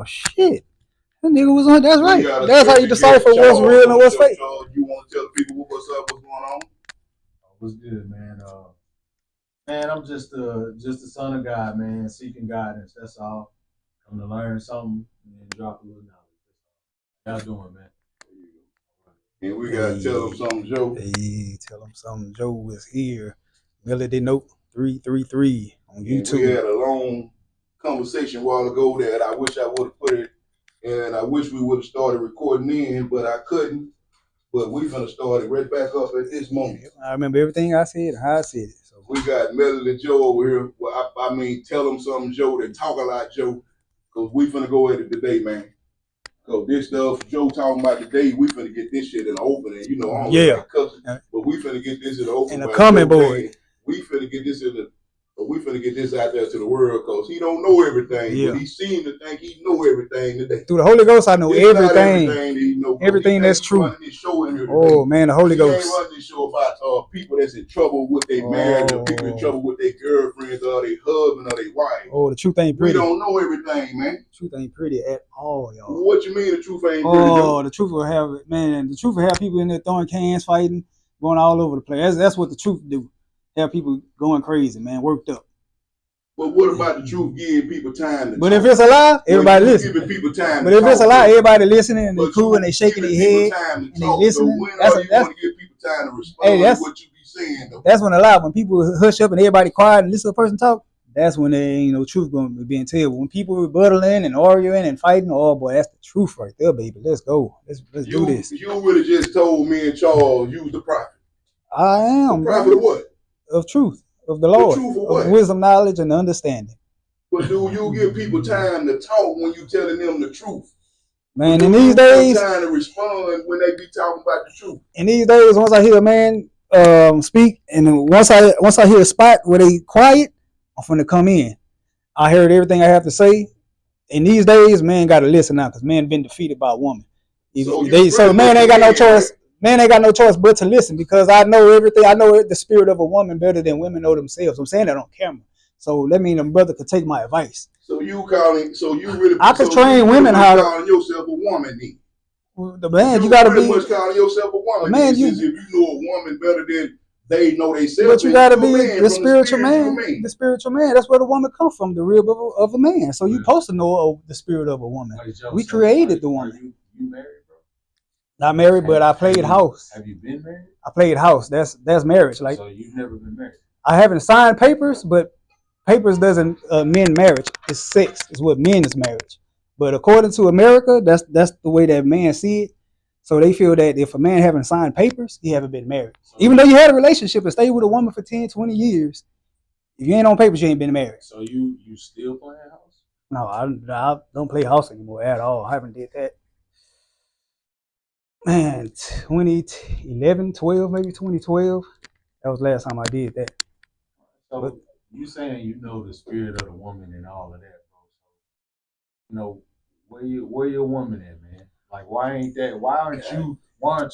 Oh shit. That nigga was on. That's right. got a That's how you decipher what's Charles, real and what's fake. You want to tell the people what's up, what's going on? What's good, man? Man, I'm just a son of God, man, seeking guidance. That's all. I'm to learn something and drop a little knowledge. How y'all doing, man? And we gotta tell them something, Joe. Hey, tell them something. Joe is here. Melody Note 333 on YouTube. We had a long conversation a while ago that I wish I would have put it, and I wish we would have started recording in, but I couldn't. But we finna start it right back up at this moment. I remember everything I said and how I said it. So we got Melody Joe over here. Well, I mean, tell them something, Joe. They talk a lot, Joe, because we finna go at it today, man. So this stuff Joe talking about today, we finna get this shit in the open, and you know, I don't like cussing, but we finna get this in the open. And a comment board. We finna get this in the. We finna get this out there to the world because he don't know everything, but he seemed to think he know everything today. Through the Holy Ghost, I know everything. Everything that's true. Oh man, the Holy Ghost. He ain't running this show about people that's in trouble with their marriage, or people in trouble with their girlfriends, or their husband, or their wife. Oh, the truth ain't pretty. We don't know everything, man. The truth ain't pretty at all, y'all. What you mean the truth ain't pretty? Oh, the truth will have people in there throwing cans, fighting, going all over the place. That's what the truth do. Have people going crazy, man, worked up. But what about the truth giving people time to But talk? if it's a lie, everybody listen. Giving people time but if it's a lie, everybody listening and they cool and they shaking their head and they listening. So when are you going to give people time to respond to what you be saying, though? That's when a lie. When people hush up and everybody quiet and listen to a person talk, that's when there ain't no truth going to be being told. When people rebuttaling and arguing and fighting, oh boy, that's the truth right there, baby. Let's go. Let's do this. You really just told me and Charles you was the prophet. I am. The prophet of what? Of truth. Of the Lord. The truth of what? Of wisdom, knowledge, and understanding. But do you give people time to talk when you telling them the truth? Man, in these days, time to respond when they be talking about the truth. In these days, once I hear a man speak, and once I hear a spot where they quiet, I'm finna come in. I heard everything I have to say. In these days, man gotta listen now, because man been defeated by a woman. So man ain't got no choice. Man ain't got no choice but to listen, because I know everything. I know the spirit of a woman better than women know themselves. I'm saying that on camera. So that means a brother could take my advice. So you really I could train women how to calling yourself a woman then. The man, you gotta be much calling yourself a woman. Man, if you know a woman better than they know themselves. But you gotta be the spiritual man. The spiritual man. That's where the woman comes from, the rib of a man. So you supposed to know the spirit of a woman. We created the woman. You married? Not married, but I played house. Have you been married? I played house. That's marriage. Like, so you've never been married? I haven't signed papers, but papers doesn't mean marriage. It's sex. It's what men is marriage. But according to America, that's the way that men see it. So they feel that if a man haven't signed papers, he haven't been married. So even though you had a relationship and stayed with a woman for 10, 20 years, if you ain't on papers, you ain't been married. So you still playing house? No, I don't play house anymore at all. I haven't did that. Man, 2011, 12, maybe 2012. That was the last time I did that. So but, you saying you know the spirit of the woman and all of that, bro. So, you know, where your woman at, man? Like, why aren't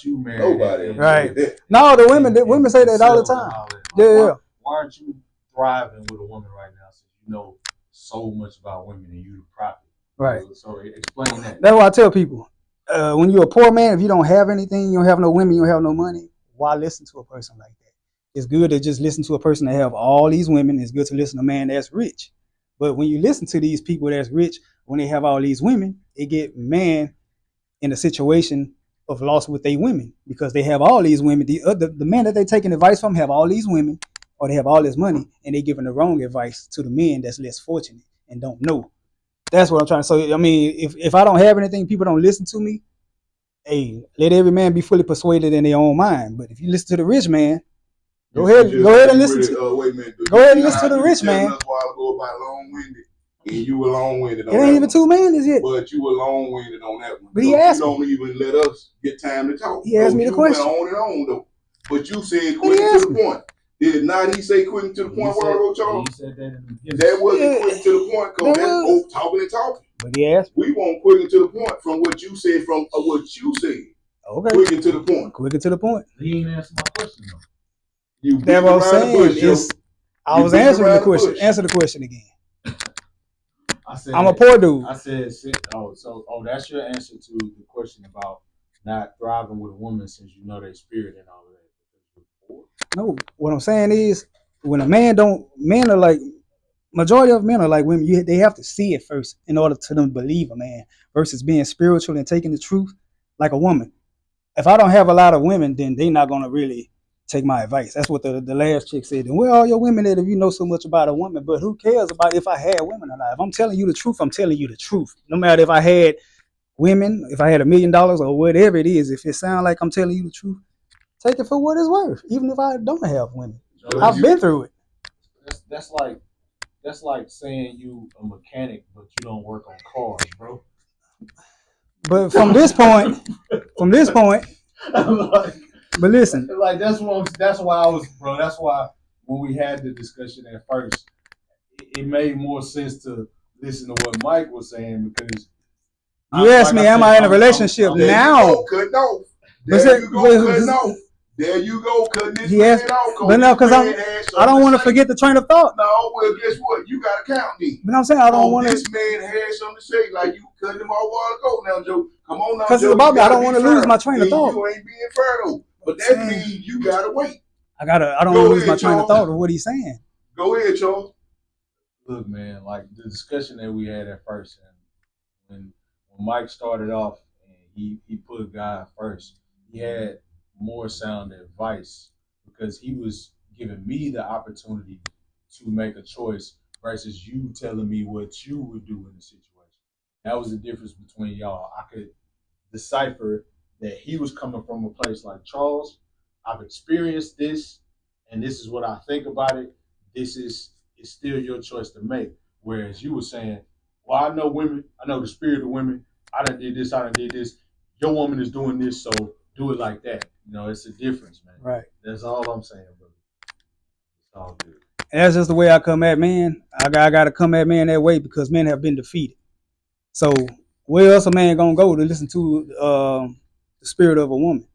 you married? Nobody. Right. No, the women say that all the time. Yeah. Why aren't you thriving with a woman right now since you know so much about women and you the prophet? Right. So explain that. That's what I tell people. When you're a poor man, if you don't have anything, you don't have no women, you don't have no money, why listen to a person like that? It's good to just listen to a person that have all these women. It's good to listen to a man that's rich. But when you listen to these people that's rich, when they have all these women, it get man in a situation of loss with their women, because they have all these women. The man that they taking advice from have all these women, or they have all this money, and they giving the wrong advice to the men that's less fortunate and don't know. That's what I'm trying to say. I mean, if I don't have anything, people don't listen to me. Hey, let every man be fully persuaded in their own mind. But if you listen to the rich man, go ahead and listen to the rich man. And you were long-winded on that. It ain't even 2 minutes yet. But you were long-winded on that one. But he asked me. You don't even let us get time to talk. He asked me the question. You went on and on, though. But you said quick to the point. Did not he say quick to the point, Charles? You said that in the beginning. That wasn't quick to the point, because that's both talking and talking. But he asked me. We want quick to the point from what you said, Okay. Quick to the point. Quick to the point. He ain't answer my question, though. You beat around the bush, I was answering the question. Answer the question again. I I'm a poor dude. I said, that's your answer to the question about not thriving with a woman since you know their spirit and all of that. No, what I'm saying is, when a man don't, men are like, majority of men are like women. They have to see it first in order to them believe a man versus being spiritual and taking the truth like a woman. If I don't have a lot of women, then they not gonna really take my advice. That's what the last chick said. And where are your women at if you know so much about a woman? But who cares about if I had women or not? If I'm telling you the truth, I'm telling you the truth. No matter if I had women, if I had $1 million or whatever it is, if it sounds like I'm telling you the truth, take it for what it's worth. Even if I don't have women, I've been through it. That's like saying you a mechanic but you don't work on cars, bro. But from this point, but listen, like that's why I was, bro. That's why when we had the discussion at first, it made more sense to listen to what Mike was saying because you asked me, am I in a relationship now? Cutting off. There you go, cutting off. There you go, cutting this man off. But no, because I don't want to forget the train of thought. No, well, guess what? You got to count me. But I'm saying I don't want to. This man had something to say, like you cutting him off a while ago. Now, Joe, come on now, because it's about me. I don't want to lose my train of thought. You ain't being fair though, but that means you gotta wait. I don't want to lose my train of thought of what he's saying. Go ahead, Charles. Look, man, like the discussion that we had at first, and when Mike started off and he put God first, he had more sound advice because he was giving me the opportunity to make a choice versus you telling me what you would do in the situation. That was the difference between y'all. I could decipher that he was coming from a place like, Charles, I've experienced this and this is what I think about it. This is still your choice to make. Whereas you were saying, well, I know women, I know the spirit of women. I done did this, I done did this. Your woman is doing this, so do it like that. You know, it's a difference, man. Right. That's all I'm saying, brother. It's all good. And that's just the way I come at men. I got to come at men that way because men have been defeated. So where else a man gonna go to listen to the spirit of a woman?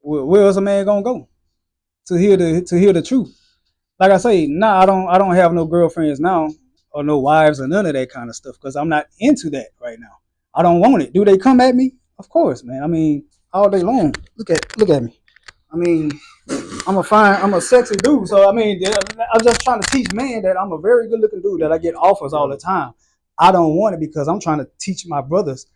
Where else a man gonna go to hear the truth? Like I say, I don't have no girlfriends now or no wives or none of that kind of stuff because I'm not into that right now. I don't want it. Do they come at me? Of course, man. I mean, all day long. Look at me. I mean, I'm a sexy dude. So I mean, I'm just trying to teach men that I'm a very good looking dude that I get offers all the time. I don't want it because I'm trying to teach my brothers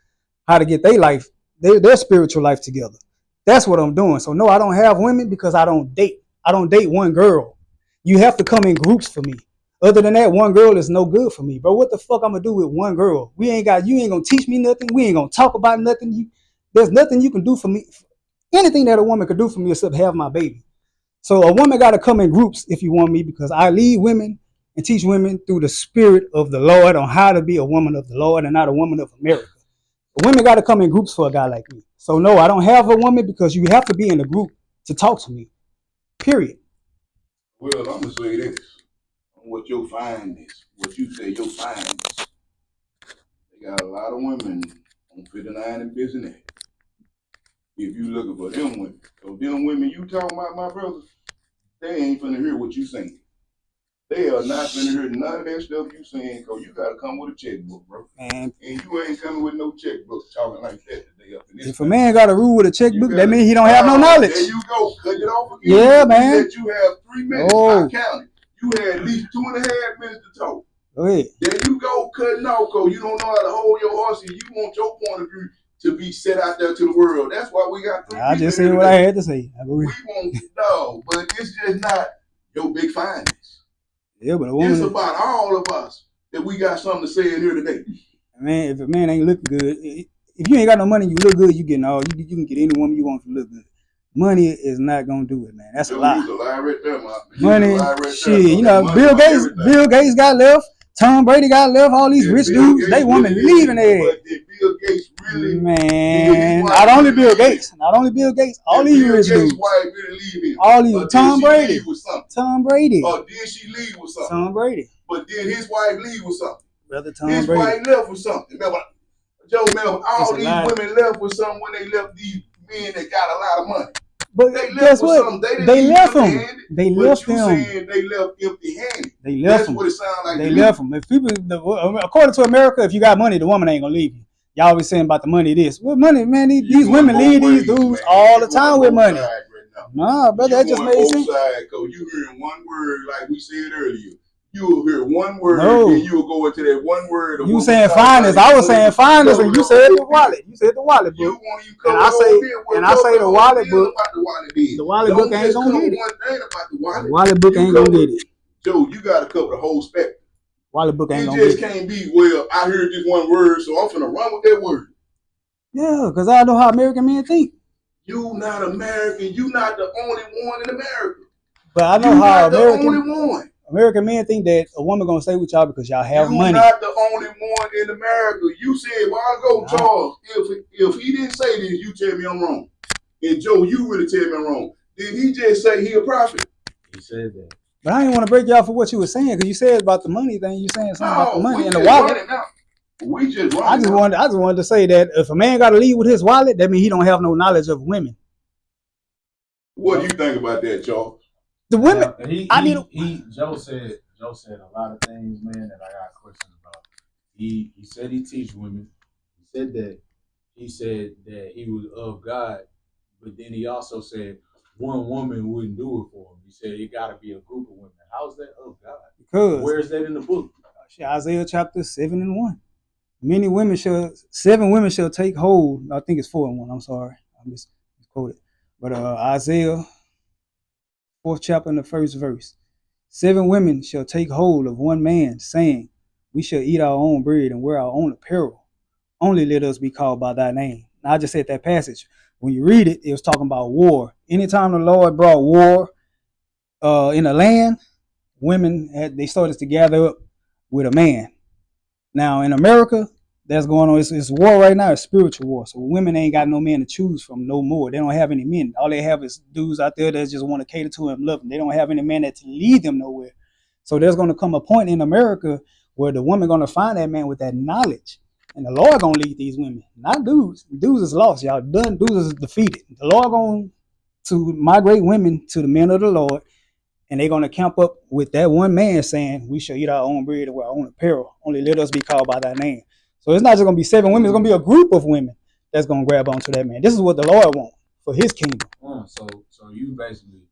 how to get their spiritual life together. That's what I'm doing. So no, I don't have women because I don't date. I don't date one girl. You have to come in groups for me. Other than that, one girl is no good for me. Bro, what the fuck I'm gonna do with one girl? You ain't gonna teach me nothing. We ain't gonna talk about nothing. There's nothing you can do for me. Anything that a woman could do for me except have my baby. So a woman got to come in groups if you want me because I lead women and teach women through the spirit of the Lord on how to be a woman of the Lord and not a woman of America. But women got to come in groups for a guy like me. So no, I don't have a woman because you have to be in a group to talk to me. Period. Well, I'm gonna say this on what your find is. What you say your find is. They got a lot of women on 59 and business. If you looking for them women, so them women you talking about, my brother, they ain't finna hear what you saying. They are not finna hear none of that stuff you saying, cause you gotta come with a checkbook, bro. And you ain't coming with no checkbook talking like that today up in this. If a man got a rule with a checkbook, that means he don't have no knowledge. There you go, cut it off again. Yeah, man. That you have 3 minutes. I counted. You had at least 2.5 minutes to talk. Go ahead. There you go, cutting off, cause you don't know how to hold your horse, and you want your point of view to be set out there to the world. That's why we got 3 I just said what I had to say. We won't no, but it's just not your big findings. Yeah, but a woman, it's about all of us that we got something to say in here today. Man, if a man ain't looking good, if you ain't got no money, you look good, you getting all you can get any woman you want to look good. Money is not gonna do it, man. That's a lie. A lie right there, man. Money, shit. You know, Bill Gates got left. Tom Brady got left. All these rich dudes, they women leaving there. But did Bill Gates really? Man, not only Bill Gates, all these rich dudes. Wife really leave him? All these. Tom Brady. Tom Brady. Or did she leave with something? Tom Brady. But did his wife leave with something? Brother Tom Brady. His wife left with something. Remember, Joe, all these women left with something when they left these men that got a lot of money. But They left guess with what? something. They didn't They leave left him. empty-handed. They But left you him. saying they left empty-handed. They left That's him. what it sounds like. They left him. If people, according to America, if you got money, the woman ain't gonna leave you. Y'all always saying about the money. This, what money, man? These women leave these dudes all the time with money. Nah, brother, that just made sense. Because you hearing one word, like we said earlier. You'll hear one word, then you'll go into that one word. You saying finance? I was saying finance, and you said the wallet. You said the wallet book. And I say the wallet book. The wallet book ain't gonna get it. The wallet book ain't gonna get it. Joe, you gotta cover the whole spectrum. Wallet book ain't gonna get it. It just can't be, well, I heard this one word, so I'm finna run with that word. Yeah, because I know how American men think. You not American. You not the only one in America. But I know how American men think that a woman gonna stay with y'all because y'all have money. You're not the only one in America. You said a while ago, Charles, if he didn't say this, you tell me I'm wrong. And Joe, you really tell me I'm wrong. Did he just say he a prophet? He said that. But I didn't want to break y'all for what you were saying, because you said about the money thing. You saying something about the money and the wallet. I just wanted to say that if a man got to leave with his wallet, that means he don't have no knowledge of women. What do you think about that, Charles? The women. Joe said a lot of things, man, that I got questions about. He said he teach women. He said that he was of God, but then he also said one woman wouldn't do it for him. He said it got to be a group of women. How's that of God? Because where's that in the book? Isaiah chapter 7:1. 7 women shall take hold. I think it's 4:1. I'm sorry, I misquoted. But Isaiah 4th chapter in the 1st verse. 7 women shall take hold of one man, saying, we shall eat our own bread and wear our own apparel. Only let us be called by thy name. Now, I just said that passage. When you read it, it was talking about war. Anytime the Lord brought war in a land, women they started to gather up with a man. Now in America, that's going on. It's war right now. It's spiritual war. So women ain't got no men to choose from no more. They don't have any men. All they have is dudes out there that just want to cater to them, love them. They don't have any men that to lead them nowhere. So there's going to come a point in America where the woman going to find that man with that knowledge. And the Lord going to lead these women, not dudes. Dudes is lost, y'all. Dudes is defeated. The Lord going to migrate women to the men of the Lord. And they're going to camp up with that one man saying, we shall eat our own bread and wear our own apparel. Only let us be called by thy name. So it's not just going to be 7 women. It's going to be a group of women that's going to grab onto that man. This is what the Lord wants for his kingdom. So you basically,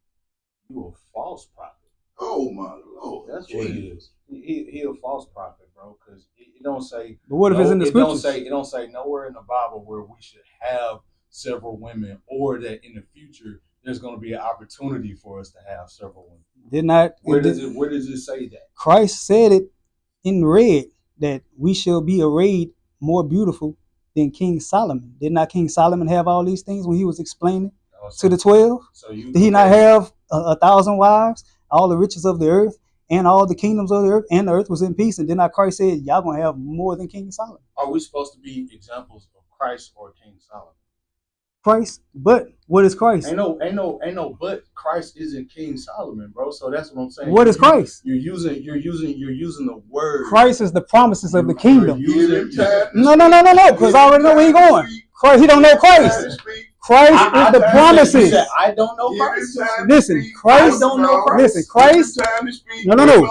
you a false prophet. Oh, my Lord. That's what he is. He a false prophet, bro, because it don't say. But what if it's in the scriptures? It don't say nowhere in the Bible where we should have several women, or that in the future there's going to be an opportunity for us to have several women. Where does it say that? Christ said it in red that we shall be arrayed more beautiful than King Solomon. Did not King Solomon have all these things when he was explaining to the 12? Did he not have 1,000 wives, all the riches of the earth, and all the kingdoms of the earth, and the earth was in peace? And did not Christ say, y'all gonna have more than King Solomon? Are we supposed to be examples of Christ or King Solomon? Christ, but what is Christ? Ain't no, but Christ isn't King Solomon, bro. So that's what I'm saying. What is Christ? You're using the word. Christ is the promises of the kingdom. No, because I already know where he's going. Christ, he don't know Christ. Christ is the promises. I don't know Christ. Listen, Christ. I don't know Christ. Listen, Christ. No.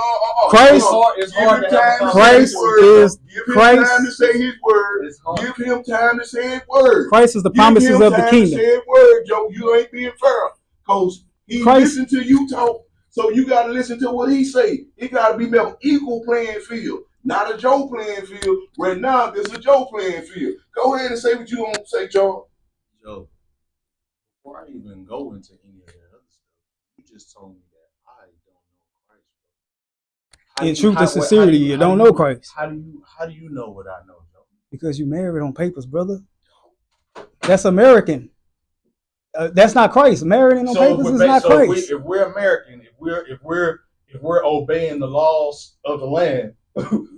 Christ. It's hard to have Christ is Christ. Give him time to say his word. Give him time to say his word. Christ is the promises of the kingdom. Say his word, Joe. You ain't being fair, cause he listen to you talk. So you got to listen to what he say. It got to be an equal playing field, not a Joe playing field. Right now, there's a Joe playing field. Go ahead and say what you want to say, Joe. Joe, before I even go into any of that other stuff, you just told me that I don't know Christ, bro. In truth and sincerity, you don't know Christ. How do you know what I know, Joe? Because you married on papers, brother. That's American. That's not Christ. Marrying on papers is not Christ. If we're American, if we're obeying the laws of the land,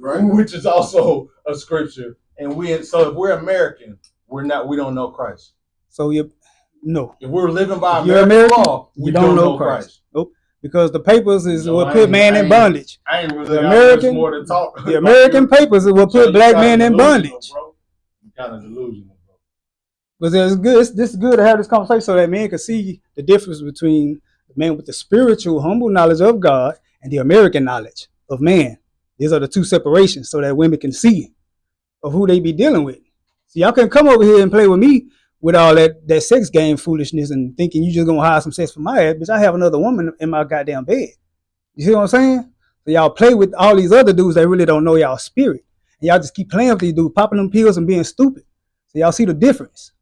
right, which is also a scripture, and if we're American, we don't know Christ. So no. If we're living by American law, we don't know Christ. Nope. Because the papers is what put man in bondage. I ain't really the more to talk. The American papers is what put black men in bondage. Bro. You're kind of delusional, bro. But it's good. This is good to have this conversation so that men can see the difference between the man with the spiritual, humble knowledge of God and the American knowledge of man. These are the two separations so that women can see of who they be dealing with. See, y'all can come over here and play with me with all that sex game foolishness and thinking you just gonna hide some sex for my ass. Bitch, I have another woman in my goddamn bed. You see what I'm saying? So y'all play with all these other dudes that really don't know y'all spirit. And y'all just keep playing with these dudes, popping them pills and being stupid. So y'all see the difference.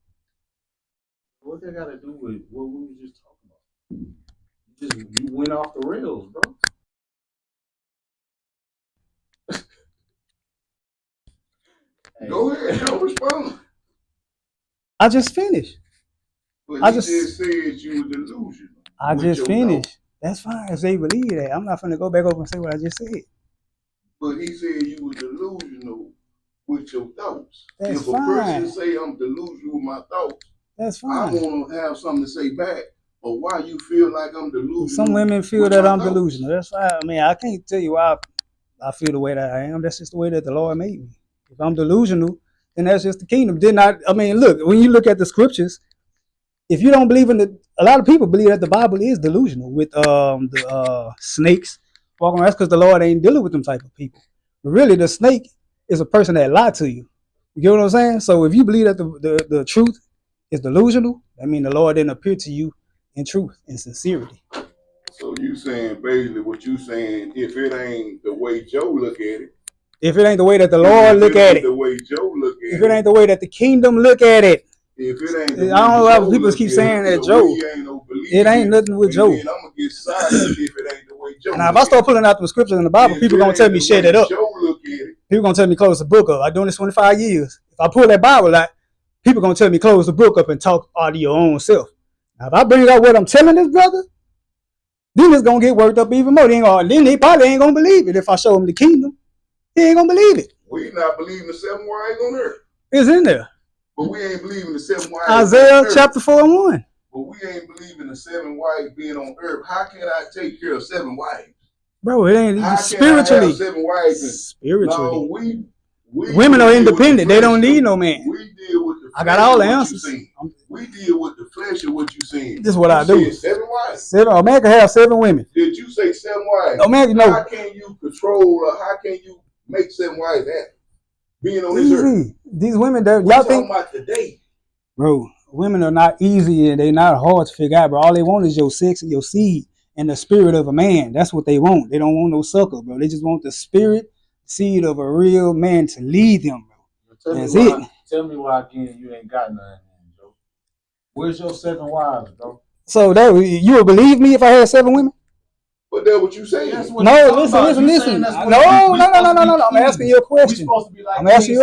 What they got to do with what we were just talking about? You went off the rails, bro. Go ahead, don't respond. I just finished. But I he just said you were delusional. I just finished. That's fine if they believe that. I'm not finna go back over and say what I just said. But he said you were delusional with your thoughts. That's if a fine. person say I'm delusional with my thoughts, that's fine. I want to have something to say back. But why you feel like I'm delusional? Some women feel that I'm delusional. That's fine. I mean, I can't tell you why I feel the way that I am. That's just the way that the Lord made me. If I'm delusional, then that's just the kingdom. I mean, look, when you look at the scriptures, if you don't believe in a lot of people believe that the Bible is delusional with the snakes walking around. That's because the Lord ain't dealing with them type of people. But really, the snake is a person that lied to you. You get what I'm saying? So if you believe that the truth is delusional, that means the Lord didn't appear to you in truth and sincerity. So you saying basically what you saying, if it ain't the way Joe look at it, if it ain't the way that the Lord look at it, the way Joe look at if it ain't the way that the kingdom look at it, if it ain't the way I don't know why people keep saying that Joe. It ain't nothing with Joe. I'm gonna get silent if it ain't the way Joe. Now, if I start pulling out the scriptures in the Bible, people gonna tell me shut it up. Joe look at it. People gonna tell me close the book up. I've done this 25 years. If I pull that Bible out, people gonna tell me close the book up and talk out of your own self. Now, if I bring out what I'm telling this brother, then it's gonna get worked up even more. Then they probably ain't gonna believe it if I show him the kingdom. He ain't gonna believe it. We not believing the 7 wives on earth. It's in there. But we ain't believing the 7 wives. Isaiah chapter 4:1. But we ain't believing the 7 wives being on earth. How can I take care of 7 wives? Bro, it ain't How spiritually. Can I have 7 wives? Spiritually. No, we women are independent. They don't need no man. We deal with the flesh. I got all the answers. We deal with the flesh of what you saying. This is what I do. 7 wives. 7. A man can have 7 women. Did you say 7 wives? No, man, How can you control or how can you make 7 wives happy? Being on this earth. These women, y'all think about today. Bro, women are not easy and they're not hard to figure out, bro. All they want is your sex and your seed and the spirit of a man. That's what they want. They don't want no sucker, bro. They just want the spirit, seed of a real man to lead them, bro. That's it. Tell me why again you ain't got nothing, Joe. Where's your 7 wives, bro? So you would believe me if I had 7 women? But that's what you saying. No, listen. No. I'm asking you a question. I'm asking you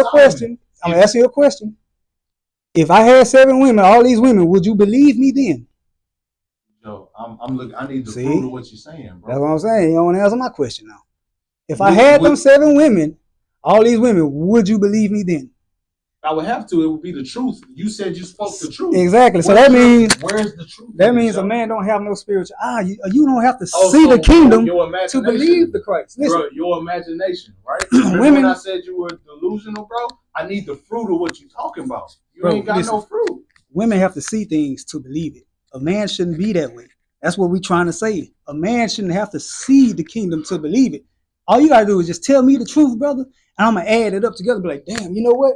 a question. If I had 7 women, all these women, would you believe me then? Yo, I'm looking. I need the fruit of what you're saying, bro. That's what I'm saying. You don't want to answer my question now. If I had them 7 women, all these women, would you believe me then? I would have to. It would be the truth. You said you spoke the truth. Exactly. So that means where's the truth? That means a man don't have no spiritual eye. You don't have to see the kingdom to believe the Christ. Listen, bro, your imagination, right? When I said you were delusional, bro, I need the fruit of what you're talking about. You ain't got no fruit. Women have to see things to believe it. A man shouldn't be that way. That's what we're trying to say. A man shouldn't have to see the kingdom to believe it. All you gotta do is just tell me the truth, brother, and I'm gonna add it up together. Be like, damn, you know what?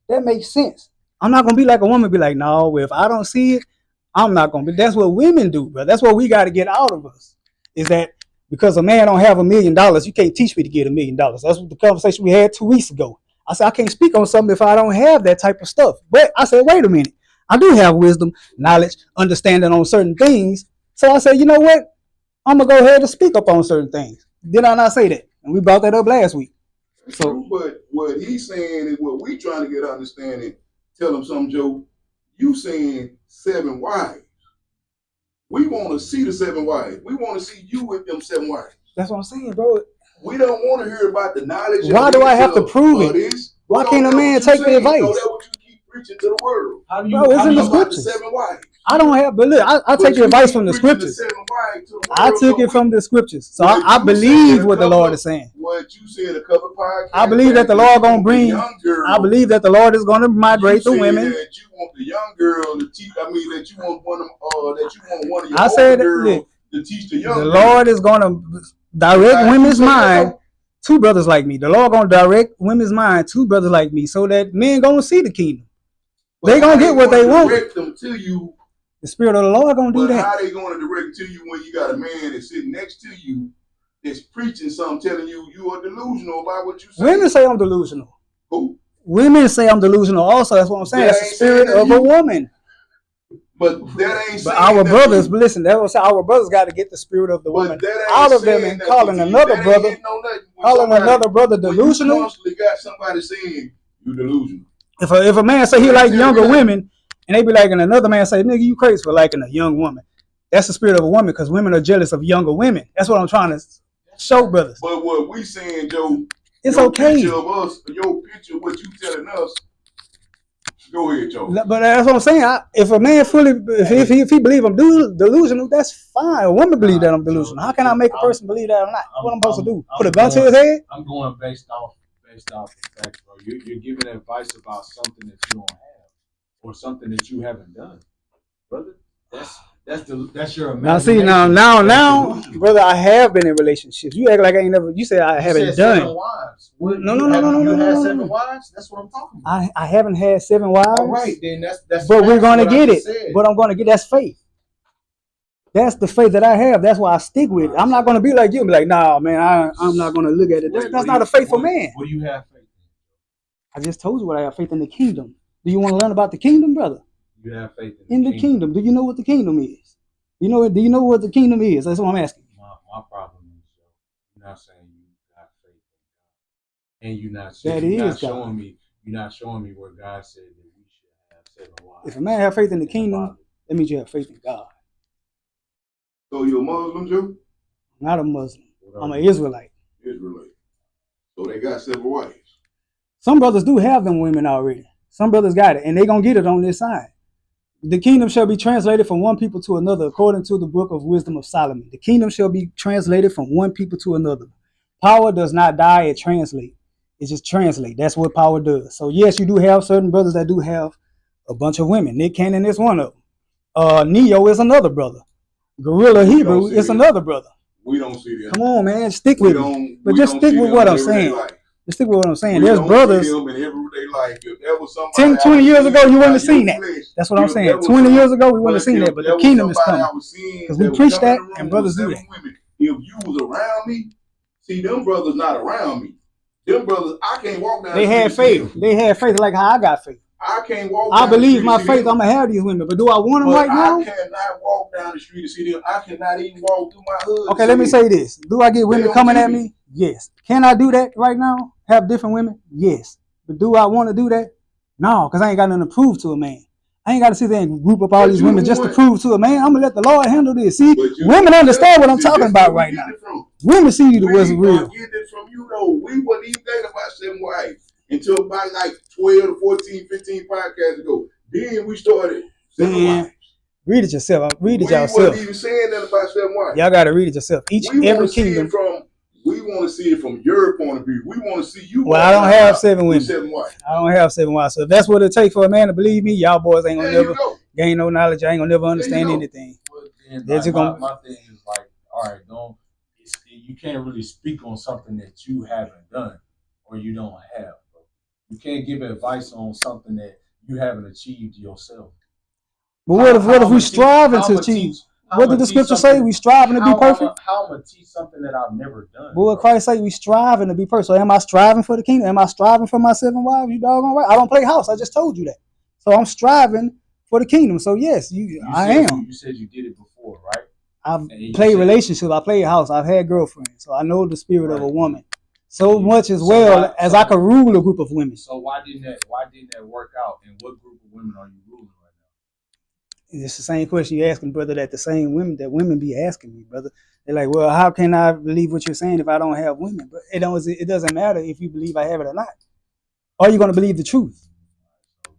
That makes sense. I'm not gonna be like a woman. Be like, no, well, if I don't see it, I'm not gonna be. That's what women do, bro. That's what we got to get out of us. Is that because a man don't have $1 million, you can't teach me to get $1 million. That's what the conversation we had 2 weeks ago. I said I can't speak on something if I don't have that type of stuff. But I said, wait a minute, I do have wisdom, knowledge, understanding on certain things. So I said, you know what? I'm gonna go ahead and speak up on certain things. Did I not say that? And we brought that up last week. So, but what he's saying is what we trying to get understanding. Tell him something, Joe. You saying 7 wives. We want to see the 7 wives. We want to see you with them 7 wives. That's what I'm saying, bro. We don't want to hear about the knowledge. Why do I have to prove it? Why can't a man take the advice? That's what you keep preaching to the world. Bro, it's in the scriptures. 7 wives. I don't have, but look, I take the advice from the scriptures. I took it from the scriptures, so I believe what the Lord is saying. What you said a couple of podcasts. I believe that the Lord gonna bring. I believe that the Lord is gonna migrate the women. That you want the young girl to teach. I mean, that you want one of your older girls to teach the young. The Lord is gonna direct women's mind to brothers like me. The Lord gonna direct women's mind to brothers like me, so that men gonna see the kingdom. They gonna get what they want. Direct them to you. The Spirit of the Lord gonna do that. How they gonna direct to you when you got a man that's sitting next to you that's preaching something, telling you are delusional about what you say? Women say I'm delusional. Who? Women say I'm delusional. Also, that's what I'm saying. That's the spirit of a woman. But that ain't. But our brothers, but listen, that was our brothers got to get the spirit of the woman out of them and calling another brother, delusional. You constantly got somebody saying you delusional. If a man say he like younger women, and they be like, and another man say, nigga, you crazy for liking a young woman. That's the spirit of a woman, because women are jealous of younger women. That's what I'm trying to show brothers. But what we saying, Joe, it's okay. Picture of us, your picture, what you telling us. Go ahead, Joe. But that's what I'm saying. If a man fully, if he believe I'm delusional, that's fine. A woman believe that I'm delusional. How can I make a person believe that I'm not? What I'm supposed to do? Put a gun to his head? I'm going based off the fact, bro. You're giving advice about something that you don't have, or something that you haven't done, brother. That's your imagination. Now, brother, I have been in relationships. You act like I ain't never. You said I haven't done. 7 wives. No. You had 7 wives. That's what I'm talking about. I haven't had 7 wives. All right, then that's. But we're gonna get it. But I'm gonna get that's faith. That's the faith that I have. That's why I stick with it. I'm not gonna be like you and be like, nah, man, I'm not gonna look at it. That's not a faithful man. What do you have faith in? I just told you what I have faith in the kingdom. Do you want to learn about the kingdom, brother? You have faith in the kingdom. Do you know what the kingdom is? Do you know what the kingdom is? That's what I'm asking. My problem is, you're not saying you got faith in God, and you're not showing me where God said that we should have 7 wives. If a man have faith in the kingdom, that means you have faith in God. So you're a Muslim, Joe? Not a Muslim. I'm an Israelite. So they got 7 wives. Some brothers do have them women already. Some brothers got it, and they gonna get it on this side. The kingdom shall be translated from one people to another, according to the book of Wisdom of Solomon. The kingdom shall be translated from one people to another. Power does not die, it translates. It just translates. That's what power does. So yes, you do have certain brothers that do have a bunch of women. Nick Cannon is one of them. Neo is another brother. Gorilla Hebrew is another brother. We don't see them. Come on, man, stick with me. But just stick with what I'm saying. Just stick with what I'm saying. There's brothers. 10, 20 years ago, you wouldn't have seen that. That's what I'm saying. 20 years ago, we wouldn't have seen that. But the kingdom is coming. Because we preach that, and brothers do that. If you was around me, see, them brothers not around me. Them brothers, I can't walk down the street. They had faith. They had faith like how I got faith. I can't walk down the street. I believe my faith, I'm going to have these women. But do I want them right now? I cannot walk down the street to see them. I cannot even walk through my hood. Okay, let me say this. Do I get women coming at me? Yes. Can I do that right now? Have different women? Yes. But do I want to do that? No, because I ain't got nothing to prove to a man. I ain't got to sit there and group up all these women just to prove to a man. I'm going to let the Lord handle this. See, women understand what I'm talking about right now. Women see you what's real. We get it from you, though. We wasn't even thinking about 7 wives until about like 12 to 14, 15 podcasts ago. Then we started 7 wives. Read it yourself. Read it yourself. We wasn't even saying that about 7 wives. Y'all got to read it yourself. Every kingdom. We want to see it from your point of view. We want to see you. Well, I don't have 7 women. 7 wives. I don't have 7 wives. So if that's what it takes for a man to believe me, y'all boys ain't gonna never gain no knowledge. I ain't gonna never understand anything. Well, my thing is like, all right, you can't really speak on something that you haven't done or you don't have. Bro. You can't give advice on something that you haven't achieved yourself. But what if we striving to achieve? What did the scripture say? We striving to be perfect? How am I teach something that I've never done? But what Christ say, we striving to be perfect. So am I striving for the kingdom? Am I striving for my 7 wives? You doggone right. I don't play house. I just told you that. So I'm striving for the kingdom. So yes, I am. You said you did it before, right? I've played relationships. I played house. I've had girlfriends. So I know the spirit of a woman. So much as well as I could rule a group of women. So why didn't that work out? And what group of women are you ruling right now? It's the same question you asking, brother, that the same women be asking me, brother. They're like, well, how can I believe what you're saying if I don't have women? But it doesn't matter if you believe I have it or not. Are you going to believe the truth?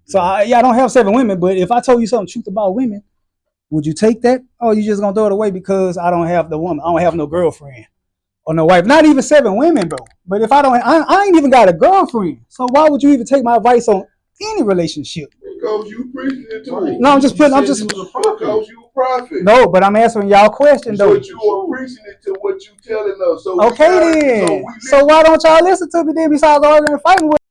So I don't have 7 women, but if I told you something truth about women, Would you take that? Or you just gonna throw it away because I don't have the woman? I don't have no girlfriend or no wife. Not even 7 women, bro. But if I ain't even got a girlfriend. So why would you even take my advice on any relationship? Because you preaching it to him. No, I'm just putting. I'm just because you a prophet. No, but I'm answering y'all question though. But you are preaching it to what you telling us. So okay then. So why don't y'all listen to me then? Besides arguing and fighting with.